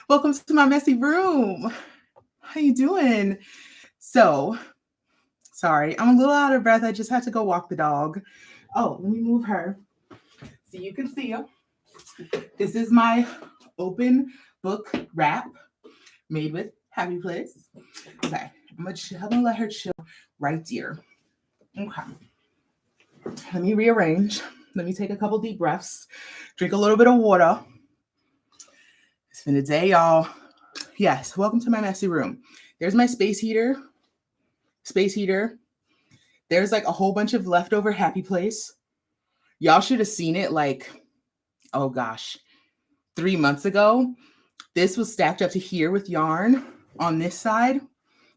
Welcome to my messy room. How you doing? So, sorry, I'm a little out of breath. I just had to go walk the dog. Oh, let me move her so you can see her. This is my open book wrap made with Happy Place. Okay, I'm gonna let her chill right there. Okay, let me rearrange. Let me take a couple deep breaths. Drink a little bit of water. It's been a day, y'all. Yes, welcome to my messy room. There's my space heater. Space heater. There's like a whole bunch of leftover Happy Place. Y'all should have seen it like, oh gosh, 3 months ago. This was stacked up to here with yarn on this side.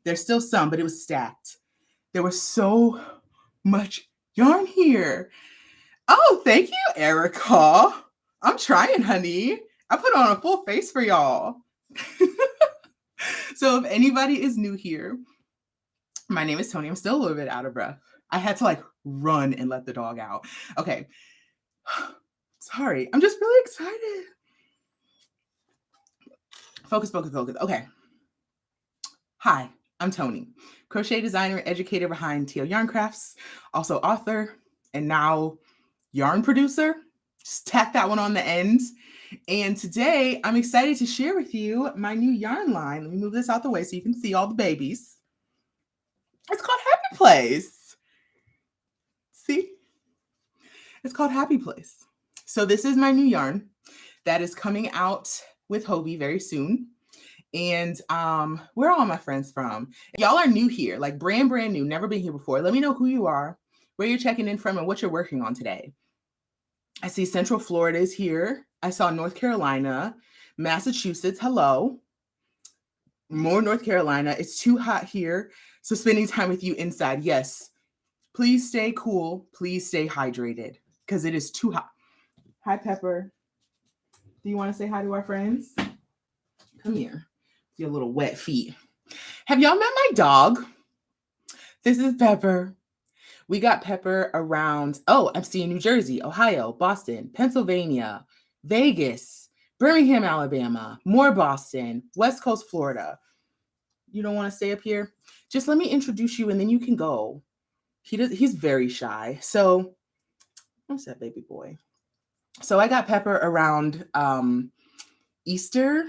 There's still some, but it was stacked. There was so much yarn here. Oh, thank you, Erica. I'm trying, honey. I put on a full face for y'all. So if anybody is new here, my name is Tony. I'm still a little bit out of breath. I had to like run and let the dog out. Okay. Sorry. I'm just really excited. Focus, focus, focus. Okay. Hi, I'm Tony, crochet designer and educator behind Teal Yarn Crafts, also author, and now yarn producer. Just tack that one on the end. And today I'm excited to share with you my new yarn line. Let me move this out the way so you can see all the babies. It's called Happy Place. See? It's called Happy Place. So this is my new yarn that is coming out with Hobbii very soon. And where are all my friends from? If y'all are new here, like brand new, never been here before. Let me know who you are, where you're checking in from, and what you're working on today. I see Central Florida is here. I saw North Carolina, Massachusetts. Hello. More North Carolina. It's too hot here. So spending time with you inside. Yes. Please stay cool. Please stay hydrated because it is too hot. Hi, Pepper. Do you want to say hi to our friends? Come here. Your little wet feet. Have y'all met my dog? This is Pepper. We got Pepper around, I'm seeing New Jersey, Ohio, Boston, Pennsylvania, Vegas, Birmingham, Alabama, more Boston, West Coast, Florida. You don't want to stay up here? Just let me introduce you and then you can go. He's very shy. So, what's that baby boy? So I got Pepper around Easter,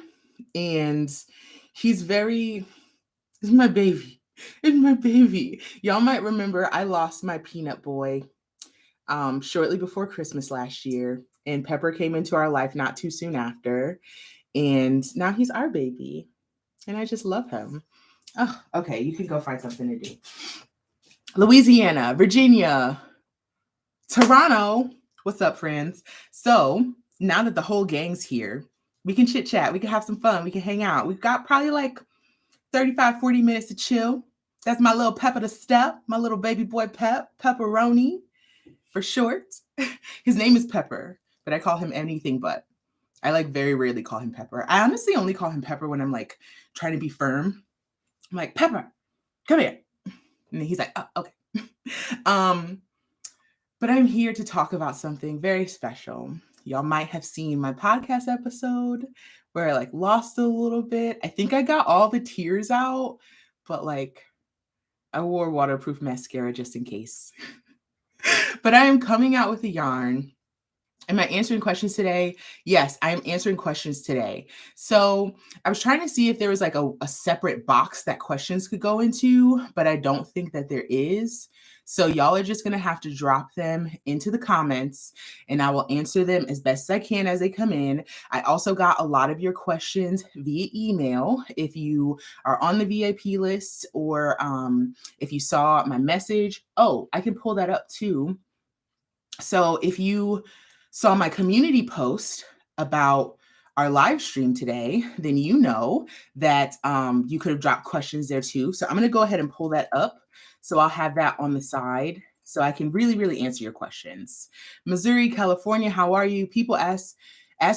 and he's my baby. It's my baby. Y'all might remember I lost my peanut boy shortly before Christmas last year, and Pepper came into our life not too soon after, and now he's our baby, and I just love him. Oh, okay, you can go find something to do. Louisiana, Virginia, Toronto. What's up, friends? So now that the whole gang's here, we can chit chat. We can have some fun. We can hang out. We've got probably like 35, 40 minutes to chill. That's my little Pepper the Step, my little baby boy Pepperoni for short. His name is Pepper, but I call him anything but. I like very rarely call him Pepper. I honestly only call him Pepper when I'm like trying to be firm. I'm like, Pepper, come here. And then he's like, oh, okay. But I'm here to talk about something very special. Y'all might have seen my podcast episode where I like lost a little bit. I think I got all the tears out, but like I wore waterproof mascara just in case. But I am coming out with a yarn. Am I answering questions today? Yes, I am answering questions today. So I was trying to see if there was like a separate box that questions could go into, but I don't think that there is. So y'all are just going to have to drop them into the comments and I will answer them as best as I can as they come in. I also got a lot of your questions via email. If you are on the VIP list or if you saw my message, I can pull that up too. So if you saw my community post about our live stream today, then you know that you could have dropped questions there too. So I'm going to go ahead and pull that up. So I'll have that on the side so I can really, really answer your questions. Missouri, California, how are you? People ask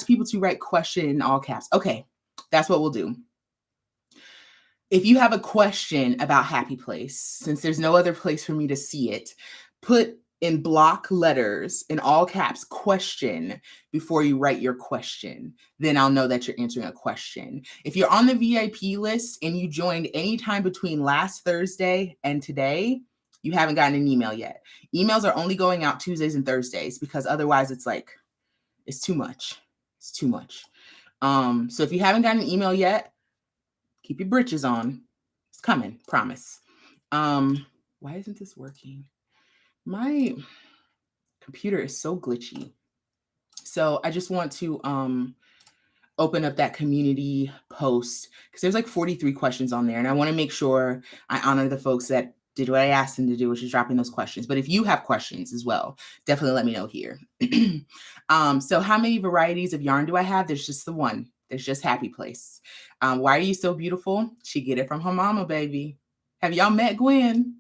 people to write question in all caps. Okay, that's what we'll do. If you have a question about Happy Place, since there's no other place for me to see it, put in block letters, in all caps, question before you write your question. Then I'll know that you're answering a question. If you're on the VIP list and you joined anytime between last Thursday and today, you haven't gotten an email yet. Emails are only going out Tuesdays and Thursdays because otherwise it's like, it's too much. It's too much. So if you haven't gotten an email yet, keep your britches on. It's coming, promise. Why isn't this working? My computer is so glitchy. So I just want to open up that community post because there's like 43 questions on there. And I want to make sure I honor the folks that did what I asked them to do, which is dropping those questions. But if you have questions as well, definitely let me know here. So how many varieties of yarn do I have? There's just the one. There's just Happy Place. Why are you so beautiful? She get it from her mama, baby. Have y'all met Gwen?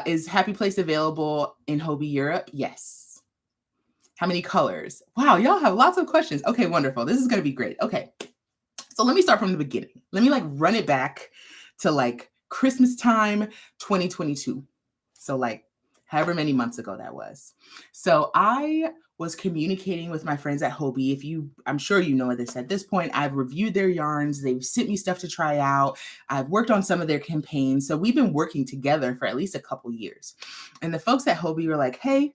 Is Happy Place available in Hobbii Europe? Yes. How many colors? Wow, y'all have lots of questions. Okay, wonderful. This is going to be great. Okay. So let me start from the beginning. Let me like run it back to like Christmas time 2022. So like however many months ago that was. So I was communicating with my friends at Hobbii. I'm sure you know this at this point. I've reviewed their yarns. They've sent me stuff to try out. I've worked on some of their campaigns. So we've been working together for at least a couple years. And the folks at Hobbii were like, hey,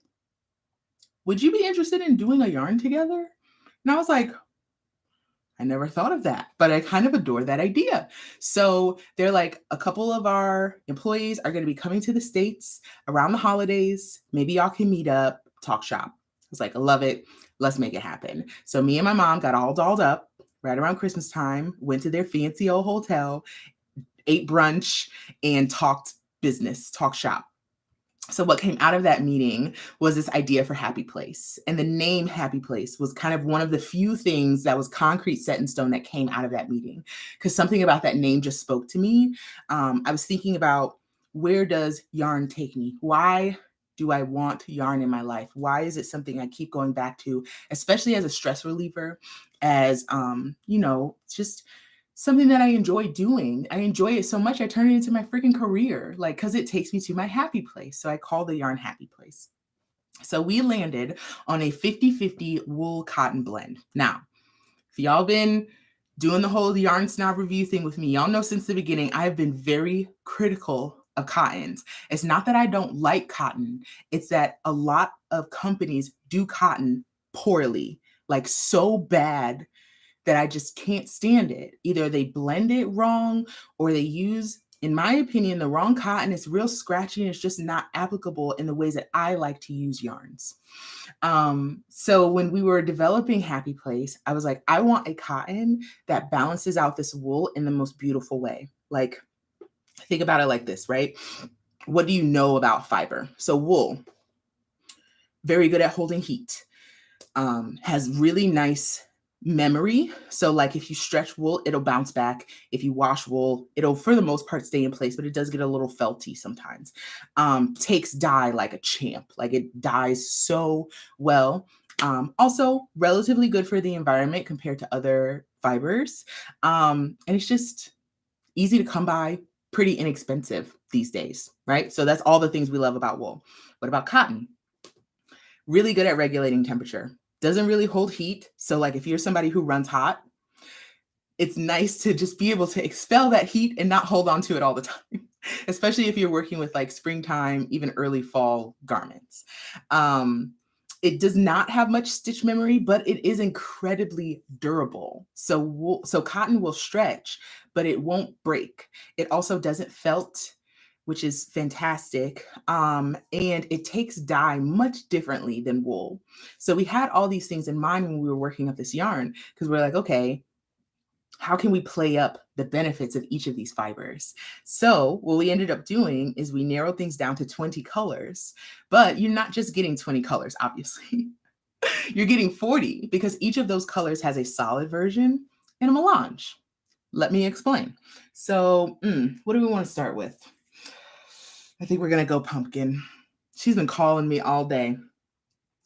would you be interested in doing a yarn together? And I was like, I never thought of that, but I kind of adore that idea. So they're like, a couple of our employees are going to be coming to the States around the holidays. Maybe y'all can meet up, talk shop. I was like, I love it. Let's make it happen. So me and my mom got all dolled up right around Christmas time, went to their fancy old hotel, ate brunch, and talked business, talk shop. So what came out of that meeting was this idea for Happy Place. And the name Happy Place was kind of one of the few things that was concrete set in stone that came out of that meeting. Because something about that name just spoke to me. I was thinking about, where does yarn take me? Why do I want yarn in my life? Why is it something I keep going back to, especially as a stress reliever, as, just something that I enjoy doing. I enjoy it so much, I turn it into my freaking career, like, because it takes me to my happy place. So I call the yarn Happy Place. So we landed on a 50-50 wool cotton blend. Now, if y'all been doing the whole yarn snob review thing with me, y'all know since the beginning, I've been very critical of cottons. It's not that I don't like cotton. It's that a lot of companies do cotton poorly, like so bad that I just can't stand it. Either they blend it wrong or they use, in my opinion, the wrong cotton. It's real scratchy and it's just not applicable in the ways that I like to use yarns. So when we were developing Happy Place, I was like, I want a cotton that balances out this wool in the most beautiful way. Like, think about it like this, right? What do you know about fiber? So wool, very good at holding heat, has really nice memory. So like if you stretch wool, it'll bounce back. If you wash wool, it'll for the most part stay in place, but it does get a little felty sometimes. Takes dye like a champ. Like it dyes so well. Also relatively good for the environment compared to other fibers. And it's just easy to come by, pretty inexpensive these days, right? So that's all the things we love about wool. What about cotton? Really good at regulating temperature. Doesn't really hold heat. So like if you're somebody who runs hot, it's nice to just be able to expel that heat and not hold on to it all the time, especially if you're working with like springtime, even early fall garments. It does not have much stitch memory, but it is incredibly durable. So cotton will stretch, but it won't break. It also doesn't felt, which is fantastic. And it takes dye much differently than wool. So we had all these things in mind when we were working up this yarn, because we're like, okay, how can we play up the benefits of each of these fibers? So what we ended up doing is we narrowed things down to 20 colors, but you're not just getting 20 colors, obviously. You're getting 40 because each of those colors has a solid version and a melange. Let me explain. So what do we want to start with? I think we're going to go pumpkin. She's been calling me all day.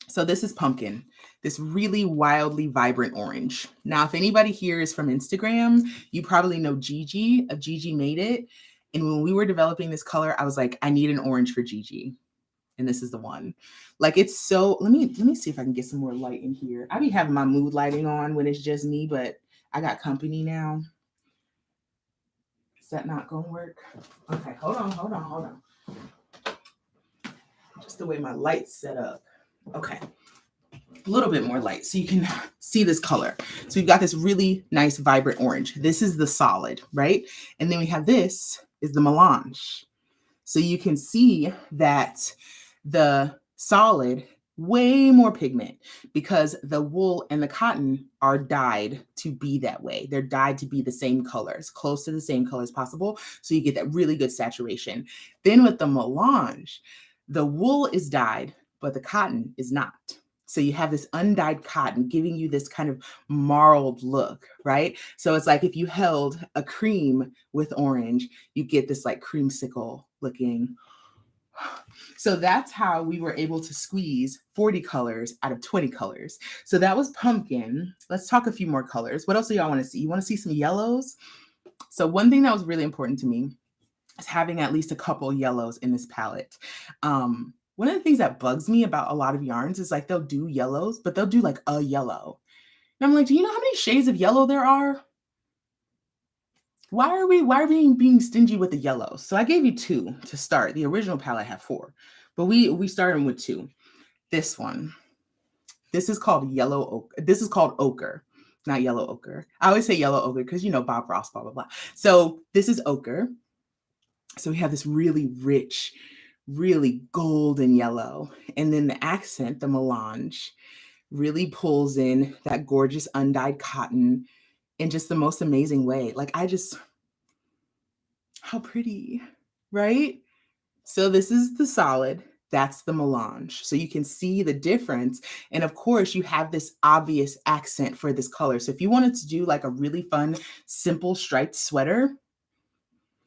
So this is pumpkin, this really wildly vibrant orange. Now, if anybody here is from Instagram, you probably know Gigi of Gigi Made It. And when we were developing this color, I was like, I need an orange for Gigi. and this is the one. Like, it's so, let me see if I can get some more light in here. I be having my mood lighting on when it's just me, but I got company now. Is that not gonna work? Okay, hold on. Just the way my light's set up. Okay. A little bit more light so you can see this color. So we've got this really nice vibrant orange. This is the solid, right? And then we have this is the melange. So you can see that the solid, way more pigment because the wool and the cotton are dyed to be that way. They're dyed to be the same colors, close to the same color as possible. So you get that really good saturation. Then with the melange, the wool is dyed, but the cotton is not. So you have this undyed cotton giving you this kind of marled look, right? So it's like if you held a cream with orange, you get this like creamsicle looking. So that's how we were able to squeeze 40 colors out of 20 colors. So that was pumpkin. Let's talk a few more colors. What else do y'all want to see? You want to see some yellows? So one thing that was really important to me is having at least a couple yellows in this palette. One of the things that bugs me about a lot of yarns is like they'll do yellows, but they'll do like a yellow. And I'm like, do you know how many shades of yellow there are? Why are we being stingy with the yellows? So I gave you 2 to start. The original palette had 4, but we started with 2. This one, this is called yellow ochre. This is called ochre, not yellow ochre. I always say yellow ochre because, you know, Bob Ross, blah, blah, blah. So this is ochre. So we have this really rich, really golden yellow. And then the accent, the melange, really pulls in that gorgeous undyed cotton in just the most amazing way. Like how pretty, right? So this is the solid, that's the melange. So you can see the difference. And of course you have this obvious accent for this color. So if you wanted to do like a really fun, simple striped sweater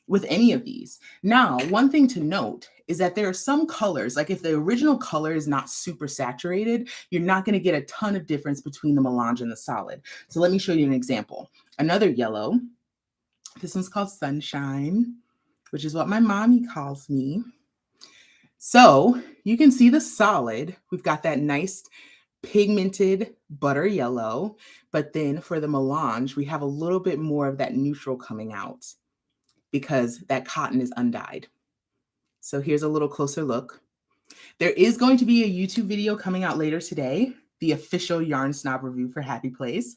with any of these. Now, one thing to note is that there are some colors, like if the original color is not super saturated, you're not going to get a ton of difference between the melange and the solid. So let me show you an example. Another yellow, this one's called Sunshine, which is what my mommy calls me. So you can see the solid, we've got that nice pigmented butter yellow, but then for the melange, we have a little bit more of that neutral coming out because that cotton is undyed. So here's a little closer look. There is going to be a YouTube video coming out later today, the official Yarn Snob review for Happy Place.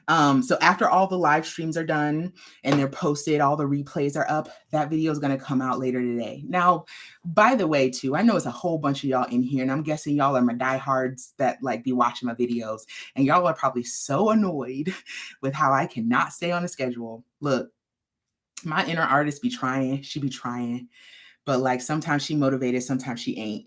So after all the live streams are done and they're posted, all the replays are up, that video is going to come out later today. Now, by the way, too, I know it's a whole bunch of y'all in here, and I'm guessing y'all are my diehards that like be watching my videos, and y'all are probably so annoyed with how I cannot stay on a schedule. Look, my inner artist be trying, she be trying, but like sometimes she motivated, sometimes she ain't.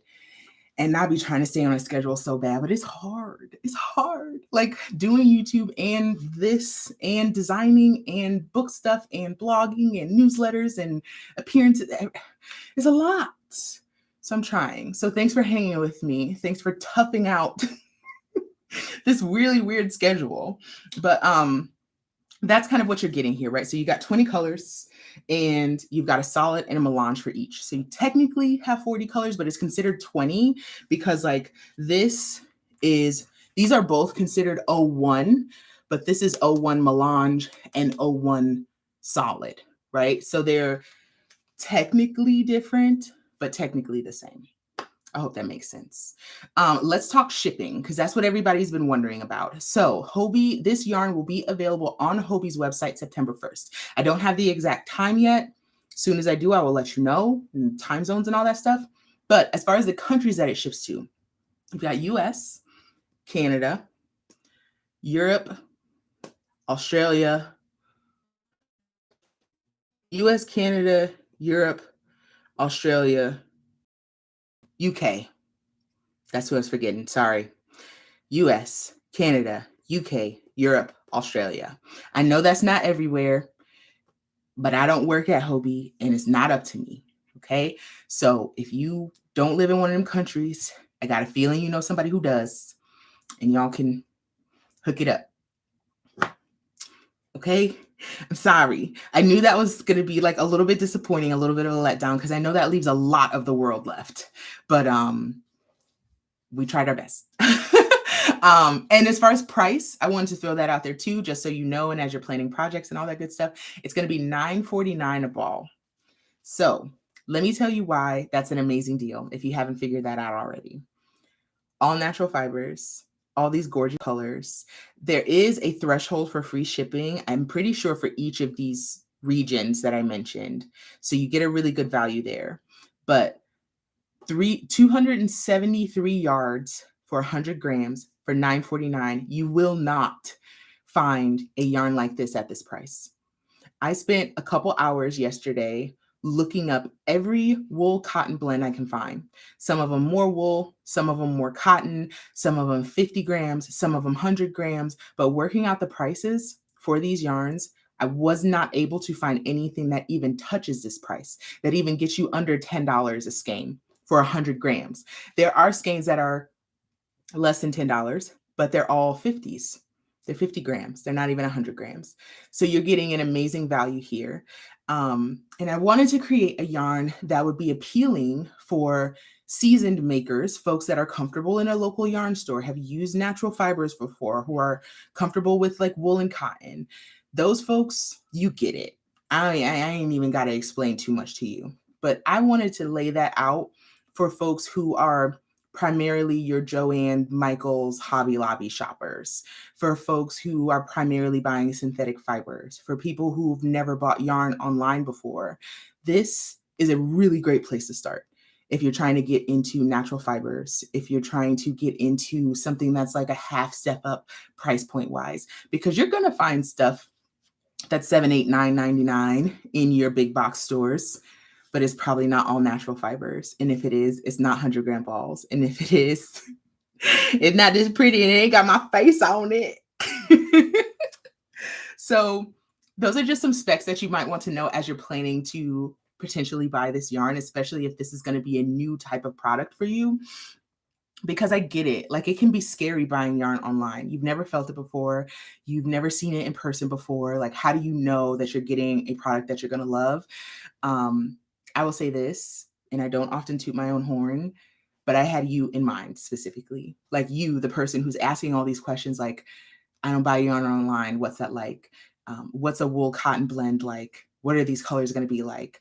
And I be trying to stay on a schedule so bad, but it's hard. It's hard. Like doing YouTube and this and designing and book stuff and blogging and newsletters and appearances. It's a lot. So I'm trying. So thanks for hanging with me. Thanks for toughing out this really weird schedule. But that's kind of what you're getting here, right? So you got 20 colors and you've got a solid and a melange for each. So you technically have 40 colors, but it's considered 20 because like these are both considered 01, but this is 01 melange and 01 solid, right? So they're technically different, but technically the same. I hope that makes sense. Let's talk shipping because that's what everybody's been wondering about. So Hobbii, this yarn will be available on Hobbii's website September 1st. I don't have the exact time yet. As soon as I do, I will let you know, and time zones and all that stuff. But as far as the countries that it ships to, we've got US, Canada, Europe, Australia, US, Canada, Europe, Australia, UK. That's what I was forgetting. Sorry. US, Canada, UK, Europe, Australia. I know that's not everywhere, but I don't work at Hobbii and it's not up to me. Okay. So if you don't live in one of them countries, I got a feeling you know somebody who does, and y'all can hook it up. Okay. I'm sorry. I knew that was going to be like a little bit disappointing, a little bit of a letdown, because I know that leaves a lot of the world left. But we tried our best. And as far as price, I wanted to throw that out there too, just so you know, and as you're planning projects and all that good stuff, it's going to be $9.49 a ball. So let me tell you why that's an amazing deal if you haven't figured that out already. All natural fibers, all these gorgeous colors. There is a threshold for free shipping, I'm pretty sure, for each of these regions that I mentioned. So you get a really good value there. But 273 yards for 100 grams for $9.49. You will not find a yarn like this at this price. I spent a couple hours yesterday looking up every wool cotton blend I can find. Some of them more wool, some of them more cotton, some of them 50 grams, some of them 100 grams. But working out the prices for these yarns, I was not able to find anything that even touches this price, that even gets you under $10 a skein for 100 grams. There are skeins that are less than $10, but they're all 50s. They're 50 grams. They're not even 100 grams. So you're getting an amazing value here. And I wanted to create a yarn that would be appealing for seasoned makers, folks that are comfortable in a local yarn store, have used natural fibers before, who are comfortable with like wool and cotton. Those folks, you get it. I ain't even got to explain too much to you. But I wanted to lay that out for folks who are primarily your Joann, Michaels, Hobby Lobby shoppers, for folks who are primarily buying synthetic fibers, for people who've never bought yarn online before. This is a really great place to start. If you're trying to get into natural fibers, if you're trying to get into something that's like a half step up price point wise, because you're going to find stuff that's $7, $8, $9.99 in your big box stores, but it's probably not all natural fibers. And if it is, it's not 100 gram balls. And if it is, it's not this pretty and it ain't got my face on it. So those are just some specs that you might want to know as you're planning to potentially buy this yarn, especially if this is going to be a new type of product for you. Because I get it. Like, it can be scary buying yarn online. You've never felt it before. You've never seen it in person before. Like, how do you know that you're getting a product that you're going to love? I will say this, and I don't often toot my own horn, but I had you in mind specifically. Like, you, the person who's asking all these questions, like, I don't buy yarn online. What's that like? What's a wool cotton blend like? What are these colors going to be like?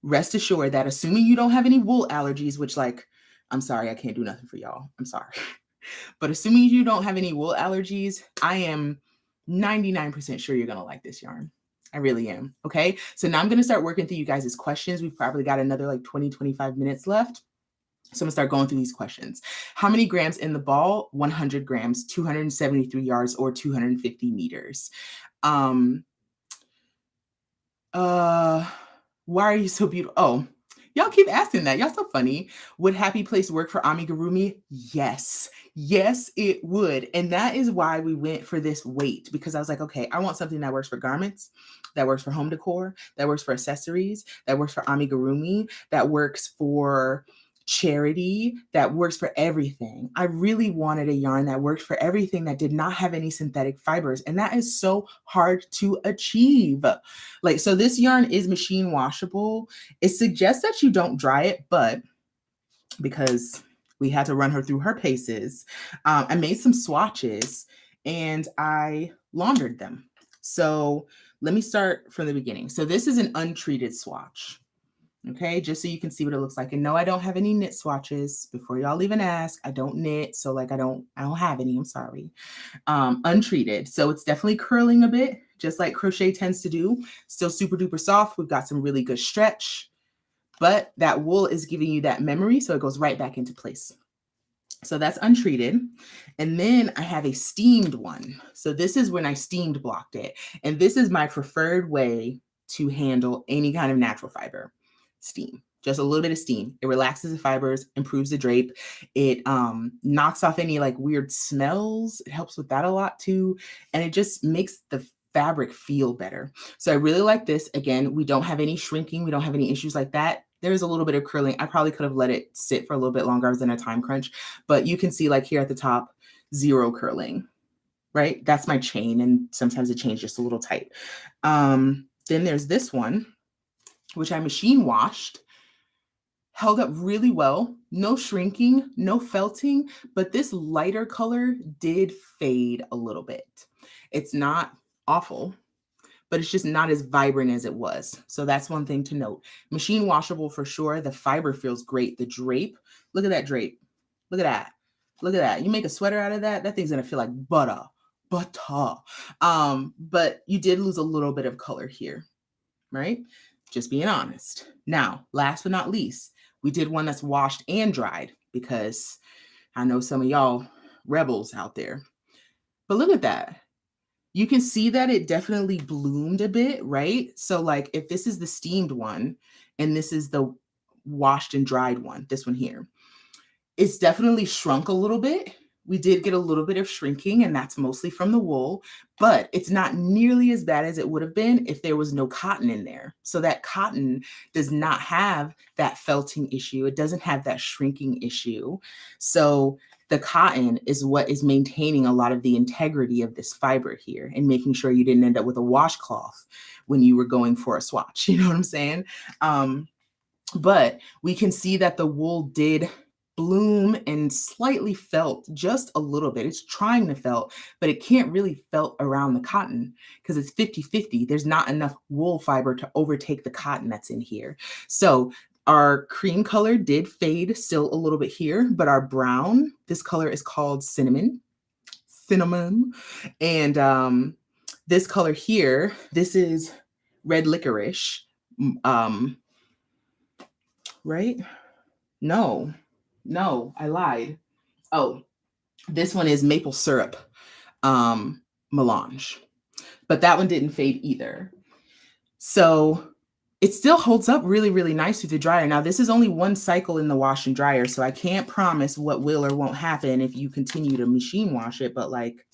Rest assured that assuming you don't have any wool allergies, which, like, I'm sorry, I can't do nothing for y'all. I'm sorry. But assuming you don't have any wool allergies, I am 99% sure you're going to like this yarn. I really am. Okay. So now I'm going to start working through you guys' questions. We've probably got another like 20, 25 minutes left. So I'm going to start going through these questions. How many grams in the ball? 100 grams, 273 yards, or 250 meters. Why are you so beautiful? Oh, y'all keep asking that. Y'all so funny. Would Happy Place work for amigurumi? Yes. Yes, it would. And that is why we went for this weight, because I was like, okay, I want something that works for garments, that works for home decor, that works for accessories, that works for amigurumi, that works for charity, that works for everything. I really wanted a yarn that worked for everything, that did not have any synthetic fibers. And that is so hard to achieve. Like, so this yarn is machine washable. It suggests that you don't dry it, but because we had to run her through her paces, I made some swatches and I laundered them. So let me start from the beginning. So this is an untreated swatch. Okay, just so you can see what it looks like. And no, I don't have any knit swatches. Before y'all even ask, I don't knit. So like I don't have any, I'm sorry. Untreated. So it's definitely curling a bit, just like crochet tends to do. Still super duper soft. We've got some really good stretch, but that wool is giving you that memory. So it goes right back into place. So that's untreated. And then I have a steamed one. So this is when I steamed blocked it. And this is my preferred way to handle any kind of natural fiber. Steam, just a little bit of steam. It relaxes the fibers, improves the drape. It knocks off any like weird smells. It helps with that a lot too. And it just makes the fabric feel better. So I really like this. Again, we don't have any shrinking. We don't have any issues like that. There's a little bit of curling. I probably could have let it sit for a little bit longer. I was in a time crunch, but you can see like here at the top, 0 curling. right? That's my chain, and sometimes the chain's just a little tight. Then there's this one, which I machine washed, held up really well, no shrinking, no felting, but this lighter color did fade a little bit. It's not awful, but it's just not as vibrant as it was. So that's one thing to note. Machine washable for sure. The fiber feels great. The drape, look at that drape. Look at that. Look at that. You make a sweater out of that, that thing's gonna feel like butter. Butter. But you did lose a little bit of color here, right? Just being honest. Now, last but not least, we did one that's washed and dried because I know some of y'all rebels out there. But look at that. You can see that it definitely bloomed a bit, right? So like if this is the steamed one and this is the washed and dried one, this one here, it's definitely shrunk a little bit. We did get a little bit of shrinking, and that's mostly from the wool, but it's not nearly as bad as it would have been if there was no cotton in there. So that cotton does not have that felting issue. It doesn't have that shrinking issue. So the cotton is what is maintaining a lot of the integrity of this fiber here and making sure you didn't end up with a washcloth when you were going for a swatch. You know what I'm saying? But we can see that the wool did bloom and slightly felt just a little bit. It's trying to felt, but it can't really felt around the cotton because it's 50-50. There's not enough wool fiber to overtake the cotton that's in here. So our cream color did fade still a little bit here, but our brown, this color is called cinnamon. And this color here, this is red licorice. Right? No, I lied. Oh, this one is maple syrup melange, but that one didn't fade either. So it still holds up really, really nice with the dryer. Now, this is only one cycle in the wash and dryer, so I can't promise what will or won't happen if you continue to machine wash it, but like,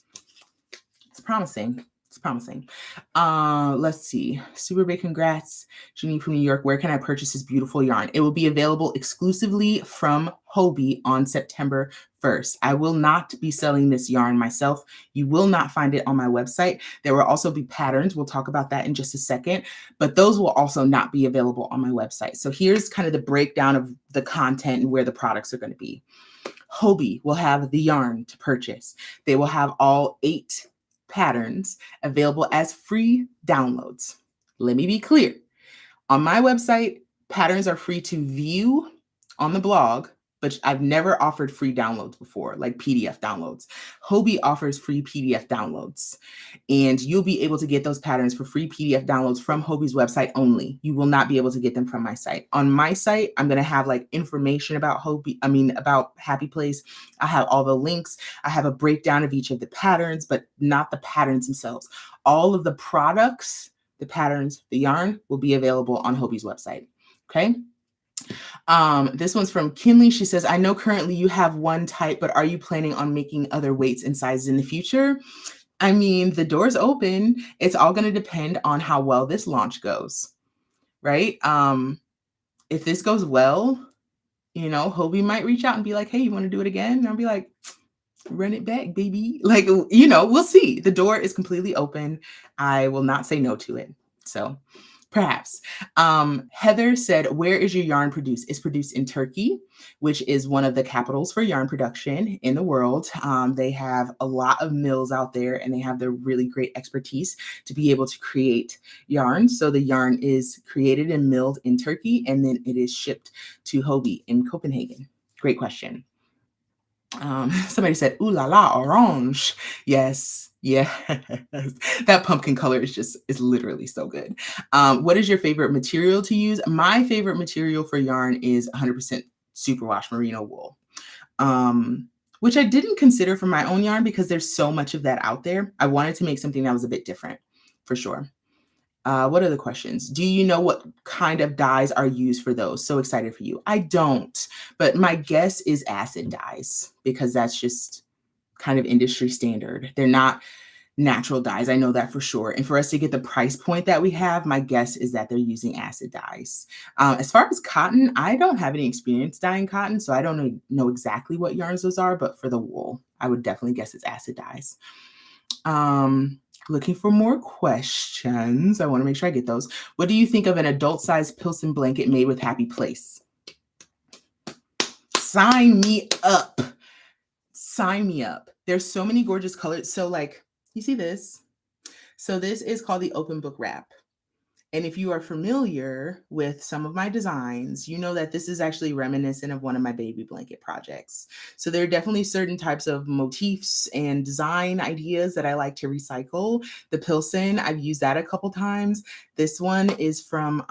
it's promising. It's promising. Let's see. Super big congrats, Janine from New York. Where can I purchase this beautiful yarn? It will be available exclusively from Hobbii on September 1st. I will not be selling this yarn myself. You will not find it on my website. There will also be patterns. We'll talk about that in just a second, but those will also not be available on my website. So here's kind of the breakdown of the content and where the products are going to be. Hobbii will have the yarn to purchase. They will have all 8 patterns available as free downloads. Let me be clear. On my website, patterns are free to view on the blog, but I've never offered free downloads before, like PDF downloads. Hobbii offers free PDF downloads, and you'll be able to get those patterns for free PDF downloads from Hobbii's website only. You will not be able to get them from my site. On my site, I'm going to have like information about about Happy Place. I have all the links. I have a breakdown of each of the patterns, but not the patterns themselves. All of the products, the patterns, the yarn will be available on Hobbii's website. Okay. This one's from Kinley. She says, I know currently you have one type, but are you planning on making other weights and sizes in the future? I mean, the door's open. It's all going to depend on how well this launch goes, right? If this goes well, Hobbii might reach out and be like, hey, you want to do it again? And I'll be like, run it back, baby. Like, we'll see. The door is completely open. I will not say no to it. So perhaps. Heather said, where is your yarn produced? It's produced in Turkey, which is one of the capitals for yarn production in the world. They have a lot of mills out there, and they have the really great expertise to be able to create yarn. So the yarn is created and milled in Turkey, and then it is shipped to Hobbii in Copenhagen. Great question. Somebody said, ooh la la, orange. Yes. Yeah, that pumpkin color is literally so good. What is your favorite material to use? My favorite material for yarn is 100% superwash merino wool, which I didn't consider for my own yarn because there's so much of that out there. I wanted to make something that was a bit different, for sure. What are the questions? Do you know what kind of dyes are used for those? So excited for you. I don't, but my guess is acid dyes because that's just kind of industry standard. They're not natural dyes. I know that for sure. And for us to get the price point that we have, my guess is that they're using acid dyes. As far as cotton, I don't have any experience dyeing cotton, so I don't know exactly what yarns those are, but for the wool, I would definitely guess it's acid dyes. Looking for more questions. I want to make sure I get those. What do you think of an adult-sized Pilsen blanket made with Happy Place? Sign me up. Sign me up. There's so many gorgeous colors. So like, you see this? So this is called the open book wrap. And if you are familiar with some of my designs, you know that this is actually reminiscent of one of my baby blanket projects. So there are definitely certain types of motifs and design ideas that I like to recycle. The Pilsen, I've used that a couple times. This one is from,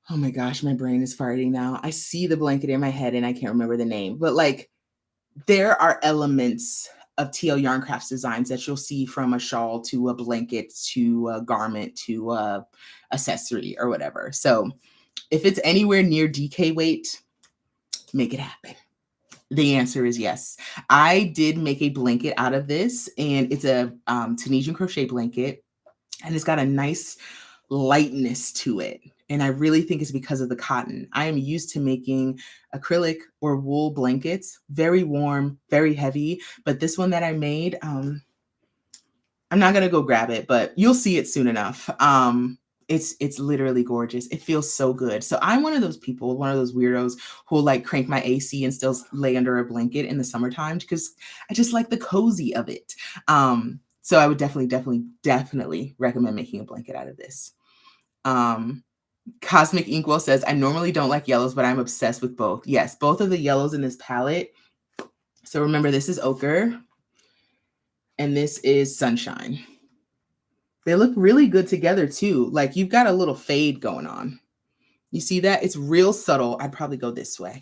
oh my gosh, my brain is farting now. I see the blanket in my head and I can't remember the name, but like there are elements of TL Yarn Crafts designs that you'll see from a shawl to a blanket to a garment to a accessory or whatever. So if it's anywhere near DK weight, make it happen. The answer is yes. I did make a blanket out of this, and it's a Tunisian crochet blanket, and it's got a nice lightness to it. And I really think it's because of the cotton. I am used to making acrylic or wool blankets, very warm, very heavy. But this one that I made, I'm not gonna go grab it, but you'll see it soon enough. It's literally gorgeous. It feels so good. So I'm one of those people, one of those weirdos who will like crank my AC and still lay under a blanket in the summertime because I just like the cozy of it. So I would definitely recommend making a blanket out of this. Cosmic Inkwell says, I normally don't like yellows, but I'm obsessed with both. Yes, both of the yellows in this palette. So remember, this is ochre and this is sunshine. They look really good together too. Like you've got a little fade going on. You see that? It's real subtle. I'd probably go this way.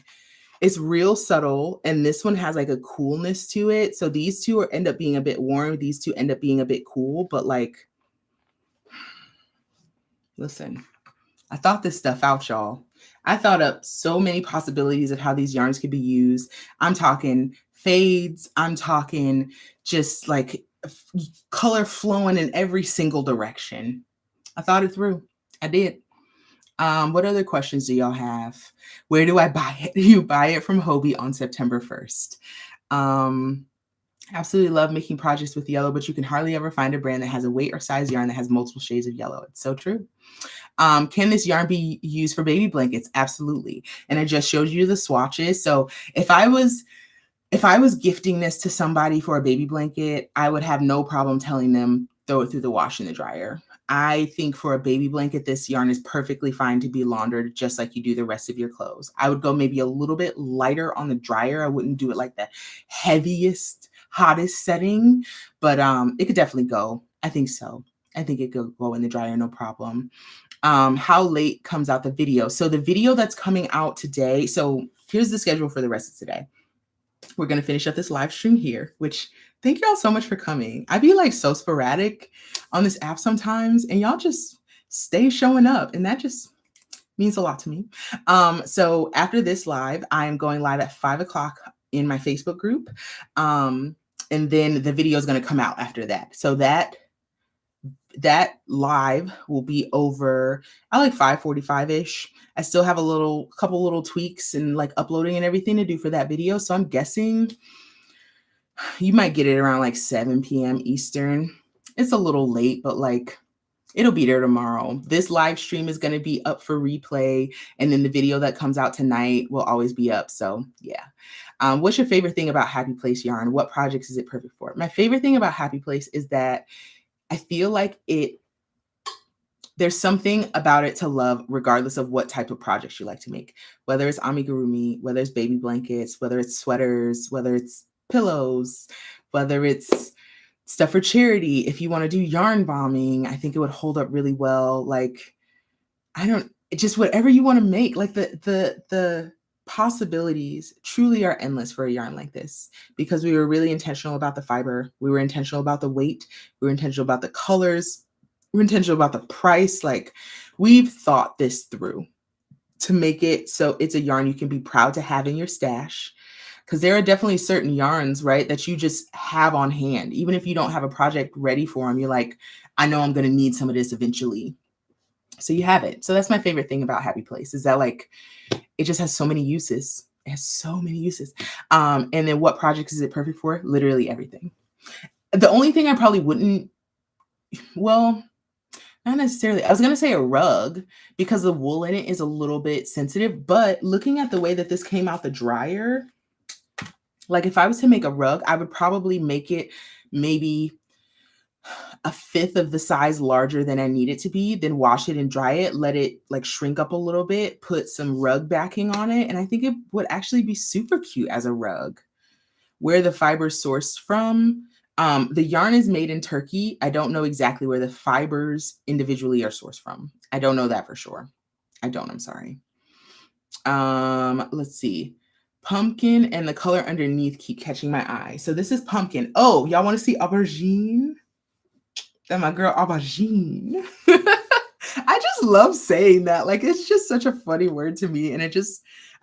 It's real subtle, and this one has like a coolness to it. So these two end up being a bit warm. These two end up being a bit cool, but like, listen, I thought this stuff out, y'all. I thought up so many possibilities of how these yarns could be used. I'm talking fades. I'm talking just like color flowing in every single direction. I thought it through. I did. What other questions do y'all have? Where do I buy it? You buy it from Hobbii on September 1st. Absolutely love making projects with yellow, but you can hardly ever find a brand that has a weight or size yarn that has multiple shades of yellow. It's so true. Can this yarn be used for baby blankets? Absolutely. And I just showed you the swatches. So if I was gifting this to somebody for a baby blanket, I would have no problem telling them throw it through the wash and the dryer. I think for a baby blanket, this yarn is perfectly fine to be laundered just like you do the rest of your clothes. I would go maybe a little bit lighter on the dryer. I wouldn't do it like the heaviest, hottest setting, but it could definitely go. I think so. I think it could go in the dryer, no problem. How late comes out the video? So the video that's coming out today. So here's the schedule for the rest of today. We're going to finish up this live stream here, which thank y'all so much for coming. I be like so sporadic on this app sometimes, and y'all just stay showing up, and that just means a lot to me. So after this live, I am going live at 5 o'clock in my Facebook group. And then the video is going to come out after that. So that live will be over at like 5:45-ish. I still have a couple little tweaks and like uploading and everything to do for that video. So I'm guessing you might get it around like 7 p.m. Eastern. It's a little late, but like it'll be there tomorrow. This live stream is going to be up for replay. And then the video that comes out tonight will always be up. So yeah. What's your favorite thing about Happy Place yarn? What projects is it perfect for? My favorite thing about Happy Place is that I feel like there's something about it to love regardless of what type of projects you like to make, whether it's amigurumi, whether it's baby blankets, whether it's sweaters, whether it's pillows, whether it's stuff for charity. If you want to do yarn bombing, I think it would hold up really well. Like, just whatever you want to make, like the possibilities truly are endless for a yarn like this, because we were really intentional about the fiber. We were intentional about the weight. We were intentional about the colors. We're intentional about the price. Like, we've thought this through to make it so it's a yarn you can be proud to have in your stash. Because there are definitely certain yarns, right, that you just have on hand. Even if you don't have a project ready for them, you're like, I know I'm going to need some of this eventually. So you have it. So that's my favorite thing about Happy Place, is that like it just has so many uses. It has so many uses. And then what projects is it perfect for? Literally everything. The only thing I probably wouldn't, well, not necessarily. I was gonna say a rug because the wool in it is a little bit sensitive, but looking at the way that this came out the dryer, like if I was to make a rug, I would probably make it maybe a fifth of the size larger than I need it to be, then wash it and dry it, let it like shrink up a little bit, put some rug backing on it, and I think it would actually be super cute as a rug. Where the fiber's sourced from, the yarn is made in Turkey. I don't know exactly where the fibers individually are sourced from. I don't know that for sure. I don't, I'm sorry. Let's see. Pumpkin and the color underneath keep catching my eye. So this is pumpkin. Oh, y'all want to see aubergine? That my girl aubergine. I just love saying that. Like it's just such a funny word to me. And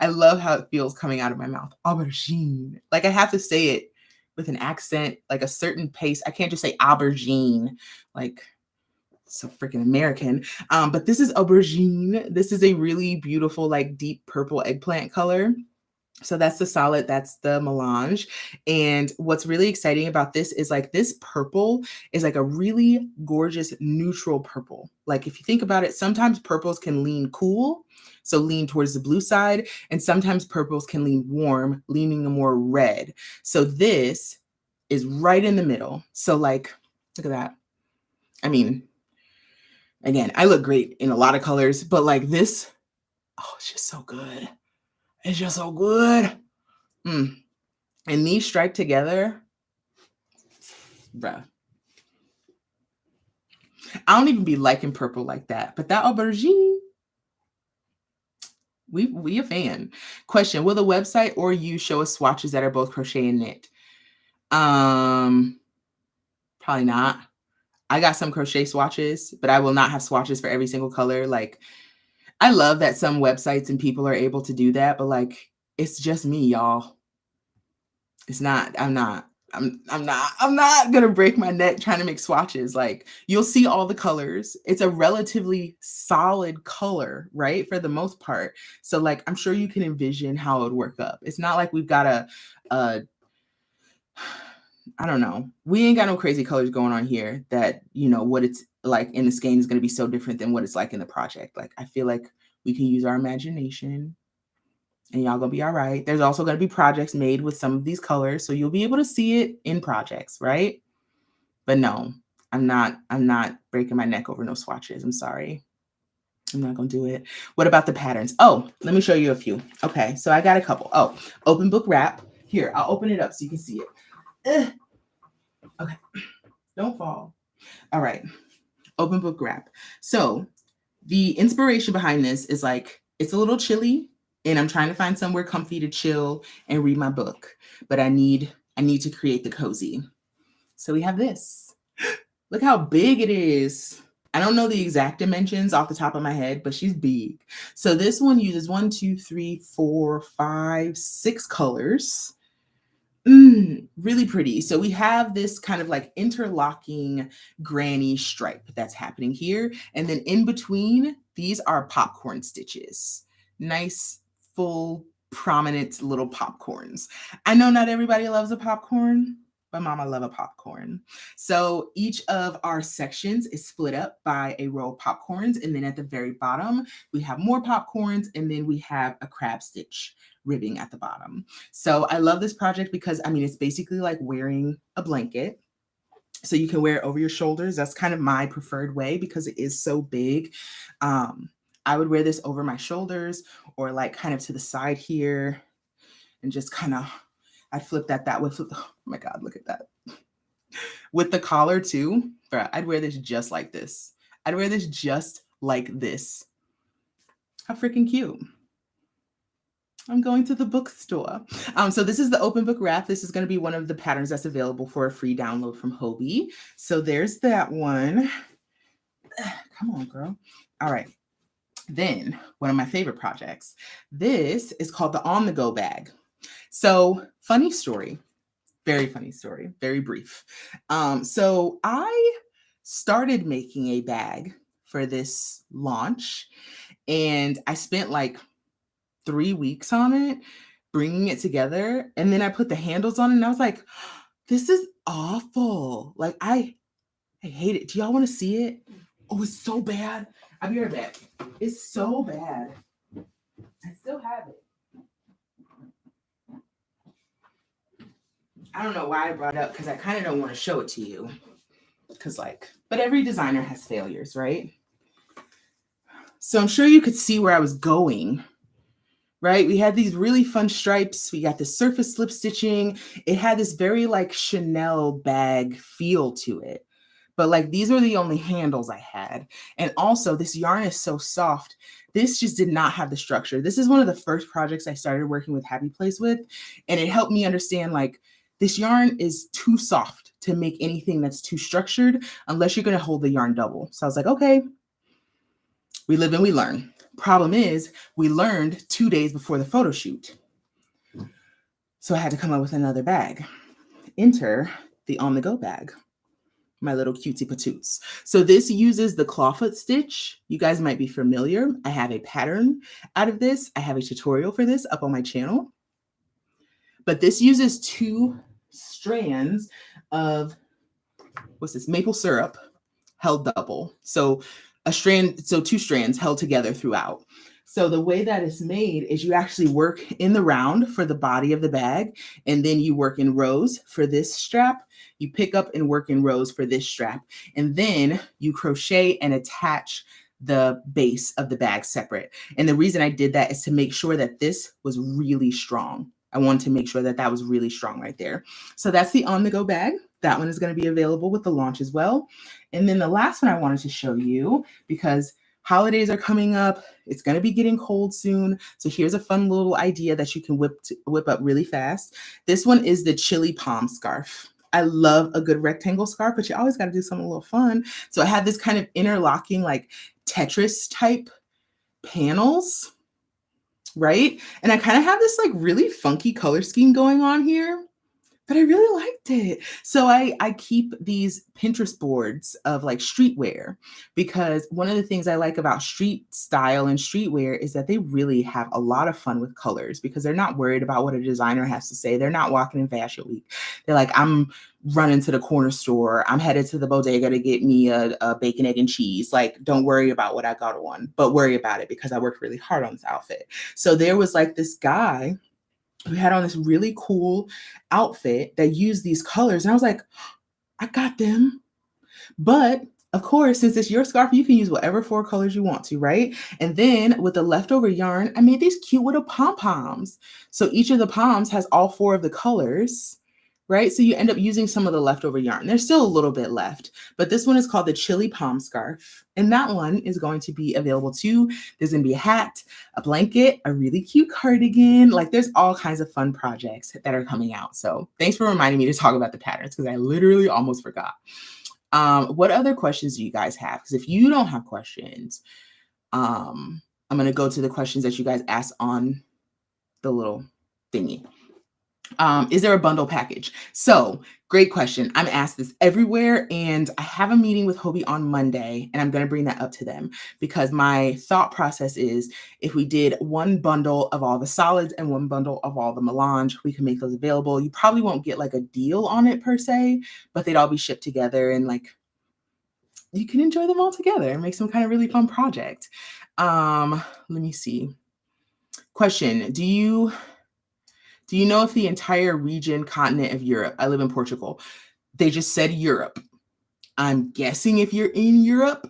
I love how it feels coming out of my mouth. Aubergine. Like I have to say it with an accent, like a certain pace. I can't just say aubergine. Like so freaking American. But this is aubergine. This is a really beautiful, like deep purple eggplant color. So that's the solid, that's the melange. And what's really exciting about this is like this purple is like a really gorgeous neutral purple. Like if you think about it, sometimes purples can lean cool, so lean towards the blue side, and sometimes purples can lean warm, leaning more red. So this is right in the middle. So like, look at that. I mean, again, I look great in a lot of colors, but like this, oh, it's just so good. It's just so good. And these striped together, bruh. I don't even be liking purple like that, but that aubergine, we a fan. Question: will the website or you show us swatches that are both crochet and knit? Probably not. I got some crochet swatches, but I will not have swatches for every single color. Like, I love that some websites and people are able to do that, but like, it's just me, y'all. It's not, I'm not gonna break my neck trying to make swatches. Like you'll see all the colors. It's a relatively solid color, right? For the most part. So like, I'm sure you can envision how it would work up. It's not like we've got I don't know. We ain't got no crazy colors going on here that, you know, what it's like in the skein is going to be so different than what it's like in the project. Like, I feel like we can use our imagination and y'all gonna be all right. There's also gonna be projects made with some of these colors, so you'll be able to see it in projects, right? But no, I'm not breaking my neck over no swatches. I'm sorry. I'm not gonna do it. What about the patterns? Oh, let me show you a few. Okay, so I got a couple. Oh, open book wrap. Here, I'll open it up so you can see it. Okay, don't fall. All right, open book wrap. So the inspiration behind this is like, it's a little chilly and I'm trying to find somewhere comfy to chill and read my book, but I need to create the cozy. So we have this. Look how big it is. I don't know the exact dimensions off the top of my head, but she's big. So this one uses 1, 2, 3, 4, 5, 6 colors. Really pretty. So we have this kind of like interlocking granny stripe that's happening here. And then in between, these are popcorn stitches. Nice, full, prominent little popcorns. I know not everybody loves a popcorn, but mama love a popcorn. So each of our sections is split up by a row of popcorns. And then at the very bottom, we have more popcorns. And then we have a crab stitch ribbing at the bottom. So I love this project because, I mean, it's basically like wearing a blanket. So you can wear it over your shoulders. That's kind of my preferred way because it is so big. I would wear this over my shoulders or like kind of to the side here and just kind of, I'd flip that way. Oh my God, look at that. With the collar too, I'd wear this just like this. I'd wear this just like this. How freaking cute. I'm going to the bookstore. So this is the open book wrap. This is going to be one of the patterns that's available for a free download from Hobbii. So there's that one. Come on, girl. All right. Then one of my favorite projects. This is called the On the Go bag. So funny story, very funny story, very brief. So I started making a bag for this launch and I spent like 3 weeks on it, bringing it together. And then I put the handles on it and I was like, This is awful. Like I hate it. Do y'all want to see it? Oh, it's so bad. I'll be right back. It's so bad. I still have it. I don't know why I brought it up because I kind of don't want to show it to you. Because, like, but every designer has failures, right? So I'm sure you could see where I was going, right? We had these really fun stripes. We got the surface slip stitching. It had this very like Chanel bag feel to it. But like these were the only handles I had. And also this yarn is so soft. This just did not have the structure. This is one of the first projects I started working with Happy Place with. And it helped me understand like this yarn is too soft to make anything that's too structured unless you're going to hold the yarn double. So I was like, okay, we live and we learn. Problem is, we learned 2 days before the photo shoot. So I had to come up with another bag. Enter the On The Go bag. My little cutesy patoots. So this uses the clawfoot stitch. You guys might be familiar. I have a pattern out of this. I have a tutorial for this up on my channel. But this uses 2 strands of, what's this, maple syrup held double. So 2 strands held together throughout. So the way that it's made is you actually work in the round for the body of the bag, and then you work in rows for this strap. You pick up and work in rows for this strap, and then you crochet and attach the base of the bag separate. And the reason I did that is to make sure that this was really strong. I wanted to make sure that that was really strong right there. So that's the On The Go bag. That one is going to be available with the launch as well. And then the last one I wanted to show you, because holidays are coming up, it's going to be getting cold soon. So here's a fun little idea that you can whip up really fast. This one is the Chili Palm scarf. I love a good rectangle scarf, but you always got to do something a little fun. So I have this kind of interlocking like Tetris type panels, right? And I kind of have this like really funky color scheme going on here, but I really liked it. So I keep these Pinterest boards of like streetwear, because one of the things I like about street style and streetwear is that they really have a lot of fun with colors, because they're not worried about what a designer has to say. They're not walking in Fashion Week. They're like, I'm running to the corner store. I'm headed to the bodega to get me a bacon, egg, and cheese. Like, don't worry about what I got on, but worry about it because I worked really hard on this outfit. So there was like this guy who had on this really cool outfit that used these colors. And I was like, I got them. But of course, since it's your scarf, you can use whatever 4 colors you want to, right? And then with the leftover yarn, I made these cute little pom-poms. So each of the poms has all 4 of the colors, right? So you end up using some of the leftover yarn. There's still a little bit left, but this one is called the Chili Palm scarf. And that one is going to be available too. There's going to be a hat, a blanket, a really cute cardigan. Like, there's all kinds of fun projects that are coming out. So thanks for reminding me to talk about the patterns, because I literally almost forgot. What other questions do you guys have? Because if you don't have questions, I'm going to go to the questions that you guys asked on the little thingy. Is there a bundle package? So great question. I'm asked this everywhere, and I have a meeting with Hobbii on Monday, and I'm going to bring that up to them, because my thought process is if we did one bundle of all the solids and one bundle of all the melange, we can make those available. You probably won't get like a deal on it per se, but they'd all be shipped together, and like you can enjoy them all together and make some kind of really fun project. Let me see. Question. Do you know if the entire region, continent of Europe, I live in Portugal, they just said Europe. I'm guessing if you're in Europe,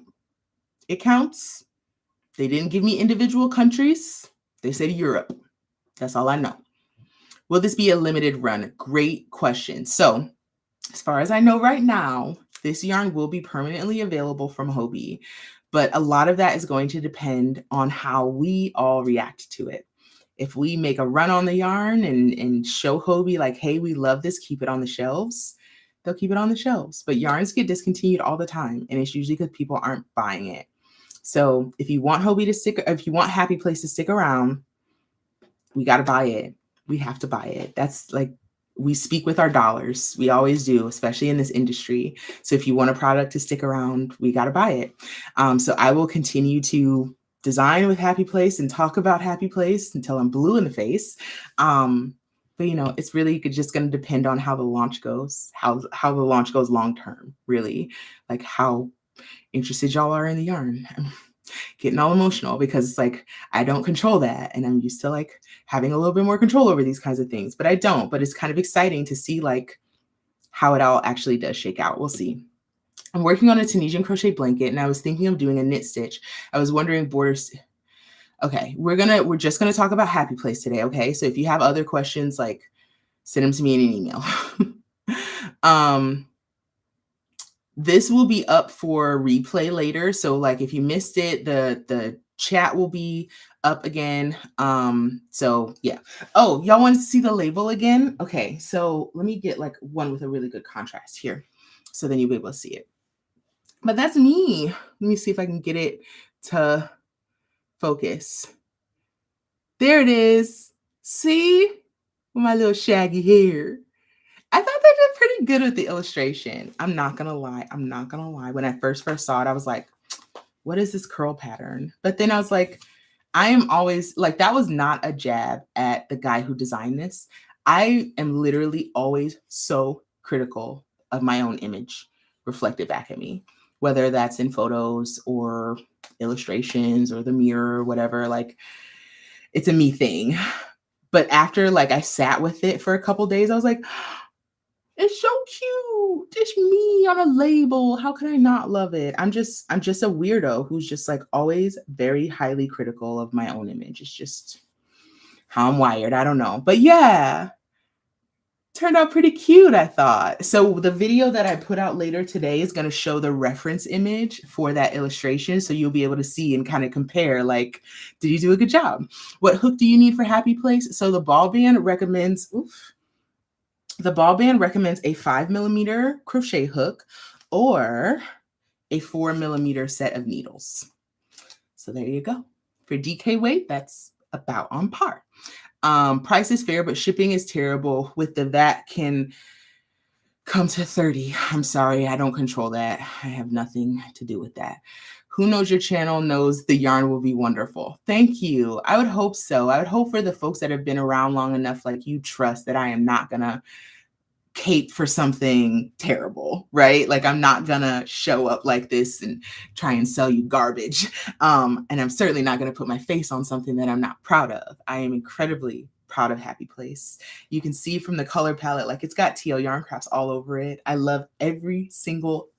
it counts. They didn't give me individual countries. They said Europe. That's all I know. Will this be a limited run? Great question. So as far as I know right now, this yarn will be permanently available from Hobbii, but a lot of that is going to depend on how we all react to it. If we make a run on the yarn and show Hobbii like, hey, we love this, keep it on the shelves, they'll keep it on the shelves. But yarns get discontinued all the time, and it's usually because people aren't buying it. So if you want Hobbii to stick, if you want Happy Place to stick around, we got to buy it. We have to buy it. That's like, we speak with our dollars. We always do, especially in this industry. So if you want a product to stick around, we got to buy it. So I will continue to design with Happy Place and talk about Happy Place until I'm blue in the face. But it's really just going to depend on how the launch goes, how the launch goes long term, really, like how interested y'all are in the yarn. I'm getting all emotional because it's like I don't control that, and I'm used to like having a little bit more control over these kinds of things, but I don't. But it's kind of exciting to see like how it all actually does shake out. We'll see. I'm working on a Tunisian crochet blanket, and I was thinking of doing a knit stitch. I was wondering borders. Okay, we're just gonna talk about Happy Place today. Okay, so if you have other questions, like send them to me in an email. This will be up for replay later. So like if you missed it, the chat will be up again. So yeah. Oh, y'all want to see the label again? Okay, so let me get like one with a really good contrast here. So then you'll be able to see it. But that's me. Let me see if I can get it to focus. There it is. See? My little shaggy hair. I thought they did pretty good with the illustration. I'm not gonna lie. When I first saw it, I was like, what is this curl pattern? But then I was like, I am always like, that was not a jab at the guy who designed this. I am literally always so critical of my own image reflected back at me, whether that's in photos or illustrations or the mirror or whatever. Like, it's a me thing. But after like I sat with it for a couple days, I was like, it's so cute. It's me on a label. How can I not love it? I'm just a weirdo who's just like always very highly critical of my own image. It's just how I'm wired. I don't know. But yeah, turned out pretty cute, I thought. So the video that I put out later today is going to show the reference image for that illustration. So you'll be able to see and kind of compare, like, did you do a good job? What hook do you need for Happy Place? So the ball band recommends, a 5mm crochet hook or a 4mm set of needles. So there you go. For DK weight, that's about on par. Price is fair, but shipping is terrible. With the VAT can come to $30. I'm sorry, I don't control that. I have nothing to do with that. Who knows your channel knows the yarn will be wonderful. Thank you. I would hope so. I would hope for the folks that have been around long enough, like you trust that I am not gonna cape for something terrible, right? Like I'm not gonna show up like this and try and sell you garbage. And I'm certainly not gonna put my face on something that I'm not proud of. I am incredibly proud of Happy Place. You can see from the color palette, like it's got TL Yarn Crafts all over it. I love every single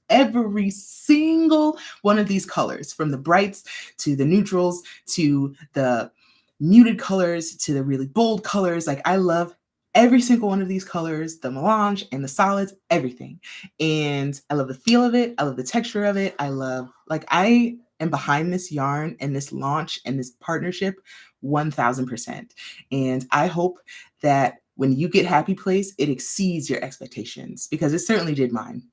one of these colors, from the brights to the neutrals to the muted colors to the really bold colors. Like I love every single one of these colors, the melange and the solids, everything. And I love the feel of it. I love the texture of it. I am behind this yarn and this launch and this partnership 1000%. And I hope that when you get Happy Place, it exceeds your expectations, because it certainly did mine.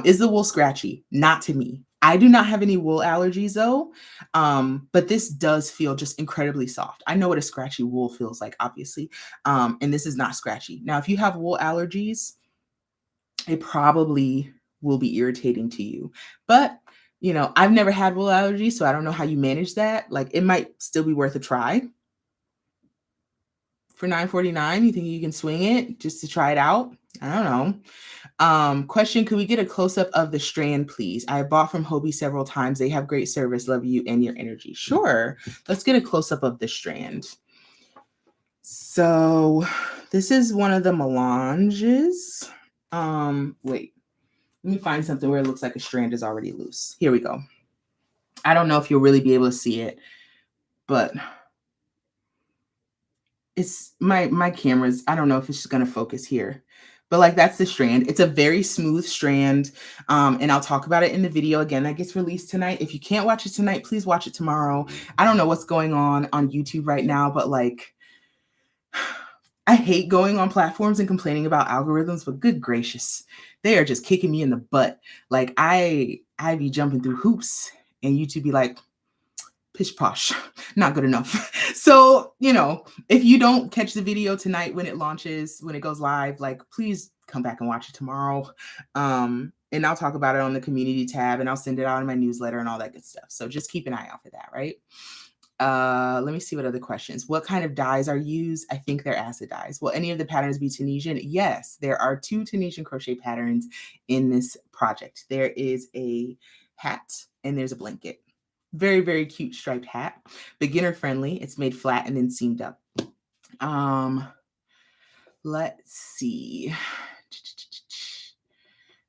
Is the wool scratchy? Not to me. I do not have any wool allergies though, but this does feel just incredibly soft. I know what a scratchy wool feels like, obviously, and this is not scratchy. Now, if you have wool allergies, it probably will be irritating to you. But, I've never had wool allergies, so I don't know how you manage that. Like, it might still be worth a try. For $9.49, you think you can swing it just to try it out? I don't know. Question, could we get a close-up of the strand, please? I bought from Hobbii several times. They have great service. Love you and your energy. Sure. Let's get a close-up of the strand. So this is one of the melanges. Wait. Let me find something where it looks like a strand is already loose. Here we go. I don't know if you'll really be able to see it, but it's my camera's, I don't know if it's just going to focus here, but like that's the strand. It's a very smooth strand. And I'll talk about it in the video again that gets released tonight. If you can't watch it tonight, please watch it tomorrow. I don't know what's going on YouTube right now, but like, I hate going on platforms and complaining about algorithms, but good gracious, they are just kicking me in the butt. Like I be jumping through hoops and YouTube be like, pish posh, not good enough. So, if you don't catch the video tonight when it launches, when it goes live, like please come back and watch it tomorrow. And I'll talk about it on the community tab, and I'll send it out in my newsletter and all that good stuff. So just keep an eye out for that, right? Let me see what other questions. What kind of dyes are used? I think they're acid dyes. Will any of the patterns be Tunisian? Yes, there are 2 Tunisian crochet patterns in this project. There is a hat and there's a blanket. Very, very cute striped hat. Beginner friendly. It's made flat and then seamed up. Let's see.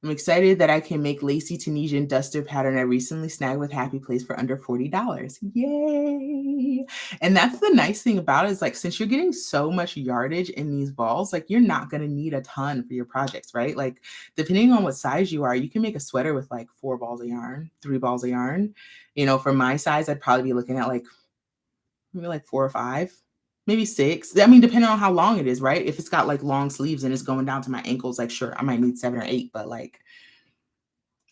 I'm excited that I can make lacy Tunisian duster pattern I recently snagged with Happy Place for under $40. Yay! And that's the nice thing about it is like, since you're getting so much yardage in these balls, like you're not going to need a ton for your projects, right? Like depending on what size you are, you can make a sweater with like 4 balls of yarn, 3 balls of yarn. You know, for my size, I'd probably be looking at like maybe like 4 or 5. Maybe 6. I mean, depending on how long it is, right? If it's got like long sleeves and it's going down to my ankles, like sure, I might need 7 or 8, but like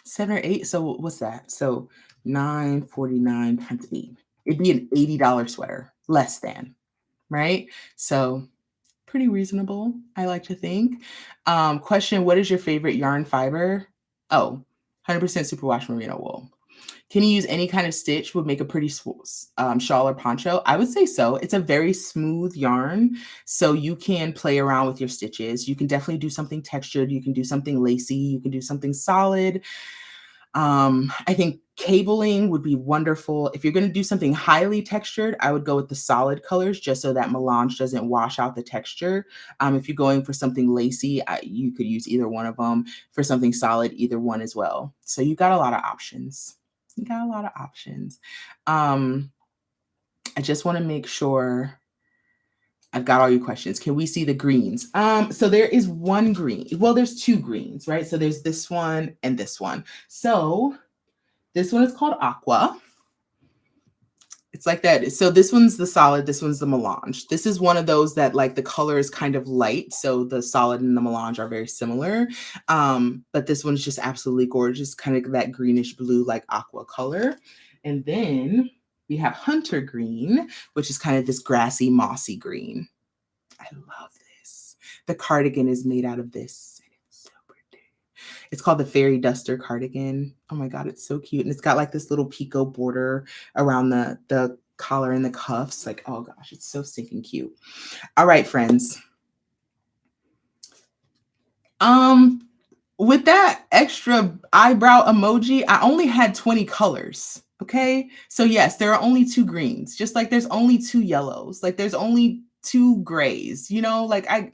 7 or 8. So what's that? So $9.49 times 8. It'd be an $80 sweater, less than, right? So pretty reasonable, I like to think. Question, what is your favorite yarn fiber? Oh, 100% superwash merino wool. Can you use any kind of stitch? Would make a pretty shawl or poncho? I would say so. It's a very smooth yarn, so you can play around with your stitches. You can definitely do something textured. You can do something lacy. You can do something solid. I think cabling would be wonderful. If you're going to do something highly textured, I would go with the solid colors just so that melange doesn't wash out the texture. If you're going for something lacy, you could use either one of them. For something solid, either one as well. So you got a lot of options. You got a lot of options. I just want to make sure I've got all your questions. Can we see the greens? So there is one green. Well, there's 2 greens, right? So there's this one and this one. So this one is called Aqua. It's like that. So this one's the solid, this one's the melange. This is one of those that like the color is kind of light. So the solid and the melange are very similar. But this one's just absolutely gorgeous, kind of that greenish blue, like aqua color. And then we have Hunter Green, which is kind of this grassy, mossy green. I love this. The cardigan is made out of this. It's so pretty. It's called the Fairy Duster cardigan. Oh my God, it's so cute. And it's got like this little picot border around the collar and the cuffs. Like, oh gosh, it's so stinking cute. All right, friends. With that extra eyebrow emoji, I only had 20 colors. Okay. So yes, there are only 2 greens, just like there's only 2 yellows, like there's only 2 grays, you know, like I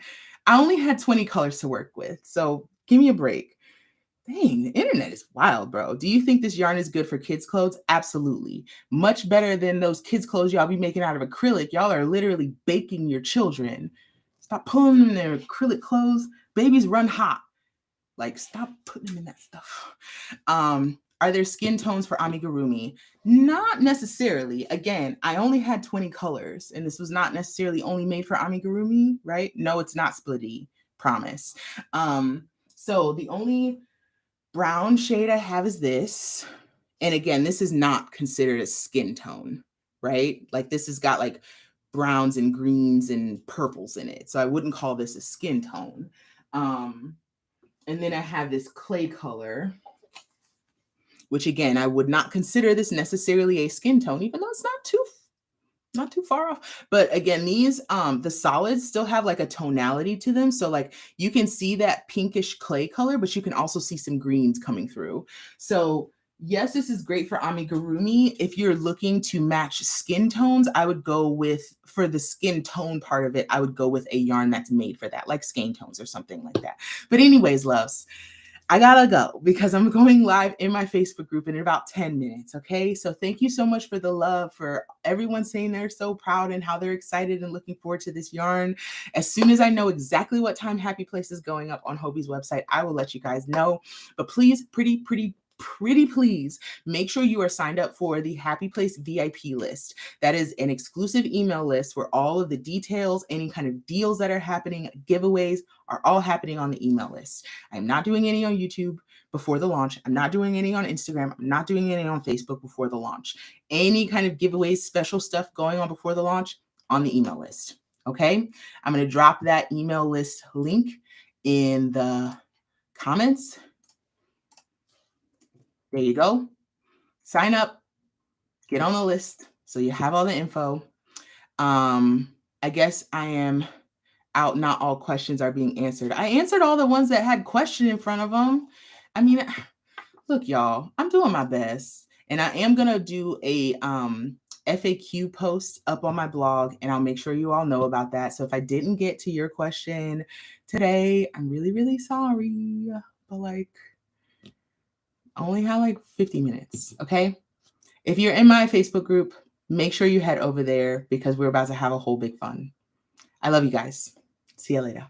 only had 20 colors to work with. So give me a break. Dang, the internet is wild, bro. Do you think this yarn is good for kids' clothes? Absolutely. Much better than those kids' clothes y'all be making out of acrylic. Y'all are literally baking your children. Stop pulling them in their acrylic clothes. Babies run hot. Like, stop putting them in that stuff. Are there skin tones for amigurumi? Not necessarily. Again, I only had 20 colors, and this was not necessarily only made for amigurumi, right? No, it's not splitty, promise. So the only brown shade I have is this. And again, this is not considered a skin tone, right? Like this has got like browns and greens and purples in it. So I wouldn't call this a skin tone. And then I have this clay color, which again, I would not consider this necessarily a skin tone, even though it's not too far off. But again, these, the solids still have like a tonality to them. So like you can see that pinkish clay color, but you can also see some greens coming through. So yes, this is great for amigurumi. If you're looking to match skin tones, I would go with, for the skin tone part of it, I would go with a yarn that's made for that, like Skein Tones or something like that. But anyways, loves, I gotta go because I'm going live in my Facebook group in about 10 minutes. Okay. So thank you so much for the love, for everyone saying they're so proud and how they're excited and looking forward to this yarn. As soon as I know exactly what time Happy Place is going up on Hobie's website, I will let you guys know. But please, pretty please make sure you are signed up for the Happy Place VIP list. That is an exclusive email list where all of the details, any kind of deals that are happening, giveaways are all happening on the email list. I'm not doing any on YouTube before the launch. I'm not doing any on Instagram. I'm not doing any on Facebook before the launch. Any kind of giveaways, special stuff going on before the launch on the email list. Okay. I'm going to drop that email list link in the comments. There you go. Sign up, get on the list, So you have all the info. I guess I am out. Not all questions are being answered. I answered all the ones that had question in front of them. I mean, look, y'all, I'm doing my best. And I am going to do a FAQ post up on my blog, and I'll make sure you all know about that. So if I didn't get to your question today, I'm really, really sorry. But like, I only have like 50 minutes, okay? If you're in my Facebook group, make sure you head over there because we're about to have a whole big fun. I love you guys. See you later.